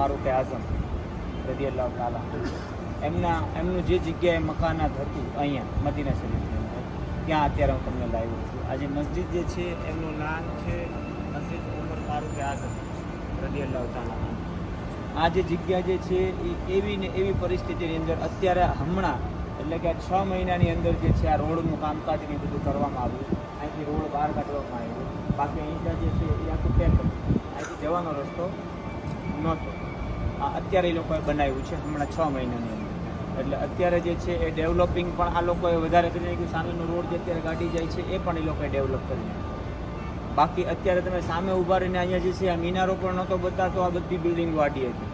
ફારૂક આઝમ રદિયલ્લાહુ તાલા એમનું જે જગ્યાએ મકાનાત હતું અહીંયા મદીના શરીફની અંદર, ત્યાં અત્યારે હું તમને લાવ્યો છું. આજે મસ્જિદ જે છે એમનું નામ છે મસ્જિદ ઉમર ફારૂક આઝમ રદિયલ્લાહુ તાલા. આ જે જગ્યા જે છે એ એવી ને એવી પરિસ્થિતિની અંદર અત્યારે હમણાં એટલે કે 6 મહિનાની અંદર જે છે આ રોડનું કામકાજ ને બધું કરવામાં આવ્યું. અહીંથી રોડ બહાર કાઢવામાં આવ્યો. બાકી અહીંયા જે છે એ આખું પેક હતું. અહીંથી જવાનો રસ્તો નહોતો. આ અત્યારે એ લોકોએ બનાવ્યું છે હમણાં 6 મહિનાની અંદર. એટલે અત્યારે જે છે એ ડેવલપિંગ પણ આ લોકોએ વધારે કરી નાખ્યું. સામેનો રોડ જે અત્યારે ગાડી જાય છે એ પણ એ લોકોએ ડેવલપ કરી નાખ્યું. બાકી અત્યારે તમે સામે ઊભા રહીને અહીંયા જે છે આ મિનારો પણ નહોતો બતાતો. આ બધી બિલ્ડિંગ વાડી હતી.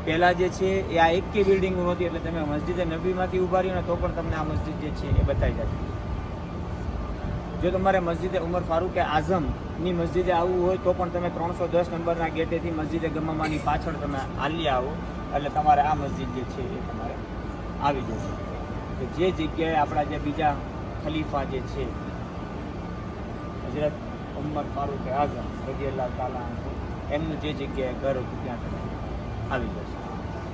પહેલાં જે છે એ આ એકેય બિલ્ડિંગ નહોતી. એટલે તમે મસ્જિદે નબીમાંથી ઊભા રહ્યો ને તો પણ તમને આ મસ્જિદ જે છે એ બતાવી જતી. જો તમારે મસ્જિદે ઉમર ફારૂક આઝમની મસ્જિદે આવવું હોય તો પણ તમે 310 નંબરના ગેટેથી મસ્જિદે ગમામાની પાછળ તમે હાલી આવો એટલે તમારે આ મસ્જિદ જે છે એ તમારે આવી જશે. કે જે જગ્યાએ આપણા જે બીજા ખલીફા જે છે હજરત ઉમર ફારૂક આઝમ રદિયલ્લાહુ તાલા એમનું જે જગ્યાએ ઘર હતું ત્યાં તમે આવી જશે.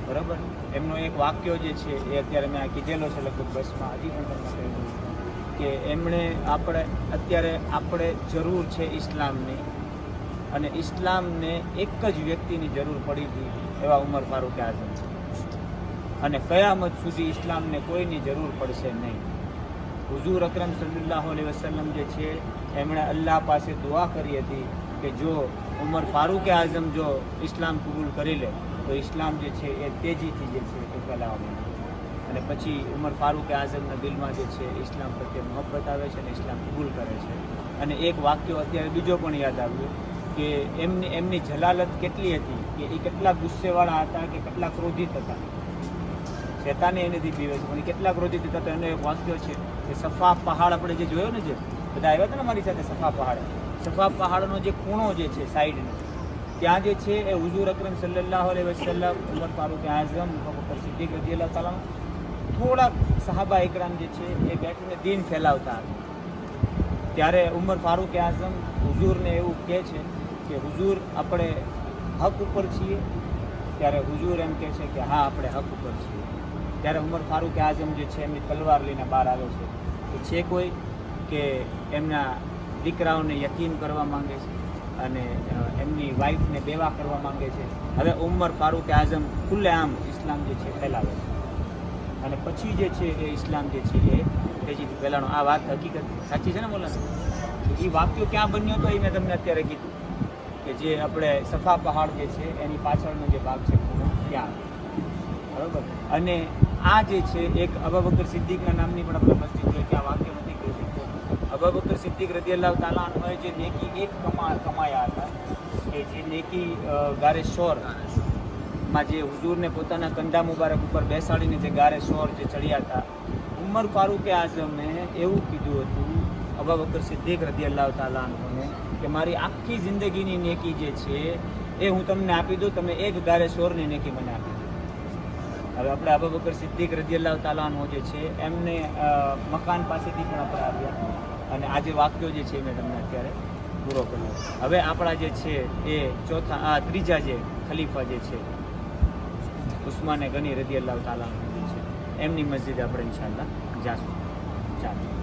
બરાબર. એમનો એક વાક્યો જે છે એ અત્યારે મેં આ કીધેલો છે લગભગ બસમાં, હજી પણ તમને કહ્યું કે એમણે આપણે જરૂર છે ઇસ્લામની, અને ઇસ્લામને એક જ વ્યક્તિની જરૂર પડી હતી એવા ઉમર ફારૂક આઝમ છે. અને કયામત સુધી ઇસ્લામને કોઈની જરૂર પડશે નહીં. હુઝુર અકરમ સલ્લલ્લાહુ અલૈહિ વસલ્લમ જે છે એમણે અલ્લાહ પાસે દુઆ કરી હતી કે જો ઉમર ફારૂક આઝમ જો ઇસ્લામ કબૂલ કરી લે તો ઇસ્લામ જે છે એ તેજીથી જે છે એ ફેલાવવા માંડે. અને પછી ઉમર ફારૂક આઝમના દિલમાં જે છે ઇસ્લામ પ્રત્યે મોહબ્બત આવે છે અને ઇસ્લામ કબૂલ કરે છે. અને એક વાક્યો અત્યારે બીજો પણ યાદ આવ્યો કે એમની જલાલત કેટલી હતી, કે એ કેટલા ગુસ્સેવાળા હતા, કે કેટલા ક્રોધિત હતા. શેતાને એનેથી પીવે છે પણ કેટલા ક્રોધિત હતા. તો એનો એક વાક્યો છે કે સફા પહાડ આપણે જે જોયો ને, જે બધા આવ્યા હતા ને મારી સાથે સફા પહાડનો જે ખૂણો જે છે સાઈડનો, ત્યાં જે છે એ હુઝુર અકરમ સલ્લલ્લાહુ અલૈહિ વસલ્લમ, ઉમર ફારૂક આઝમ, અબૂ બકર સિદ્દીક રદિયલ્લાહુ તાલા થોડાક સહાબા ઇકરામ જે છે એ બેઠીને દીન ફેલાવતા હતા. ત્યારે ઉમર ફારૂક આઝમ હુઝુરને એવું કહે છે કે હુઝુર આપણે હક ઉપર છીએ. ત્યારે હુઝુર એમ કહે છે કે હા આપણે હક ઉપર છીએ. ત્યારે ઉમર ફારૂક આઝમ જે છે એમની તલવાર લઈને બહાર આવે છે કે છે કોઈ કે એમના દીકરાઓને યતીમ કરવા માંગે છે અને એમની વાઈફને બેવા કરવા માંગે છે. હવે ઉમર ફારૂક આઝમ ખુલ્લેઆમ ઇસ્લામ જે છે ફેલાવે છે. અને પછી જે છે એ ઇસ્લામ જે છે એ તેજીથી ફેલાનો. આ વાત હકીકત સાચી છે ને મોલાના? એ વાક્યો ક્યાં બન્યો તો એ મેં તમને અત્યારે કીધું કે જે આપણે સફા પહાડ જે છે એની પાછળનો જે ભાગ છે ત્યાં. બરાબર. અને આ જે છે એક અબૂ બકર સિદ્દીકના નામની પણ આપણે મસ્જિદ જોઈએ કે આ વાક્ય નથી કહી શકતો. અબૂ બકર સિદ્દીક રદિયલ્લાહુ તાલા અન્હુએ જે નેકી એક કમાયા હતા, કે જે નેકી ગારે શોર માં જે હુઝુરને પોતાના કંધા મુબારક ઉપર બેસાડીને જે ગારે શોર જે ચડ્યા હતા, ઉમર ફારૂક આઝમે એવું કીધું હતું અબૂ બકર સિદ્દીક રદિયલ્લાહુ તાલા અન્હુને કે મારી આખી જિંદગીની નેકી જે છે એ હું તમને આપી દઉં, તમે એક ગારે શોરની નેકી મને આપી દો. હવે આપણે અબૂ બકર સિદ્દીક રદિયલ્લાહુ તાલા અન્હુ જે છે એમને મકાન પાસેથી પણ આપણે આવ્યા અને આ જે વાક્યો જે છે મેં તમને અત્યારે પૂરો કર્યો. હવે આપણા જે છે એ ત્રીજા જે ખલીફા જે છે ઉસ્માને ગની રદિયલ્લાહુ તાલા અન્હુ જે છે એમની મસ્જિદ આપણે ઇન્શાઅલ્લાહ જાશું. ચાલો.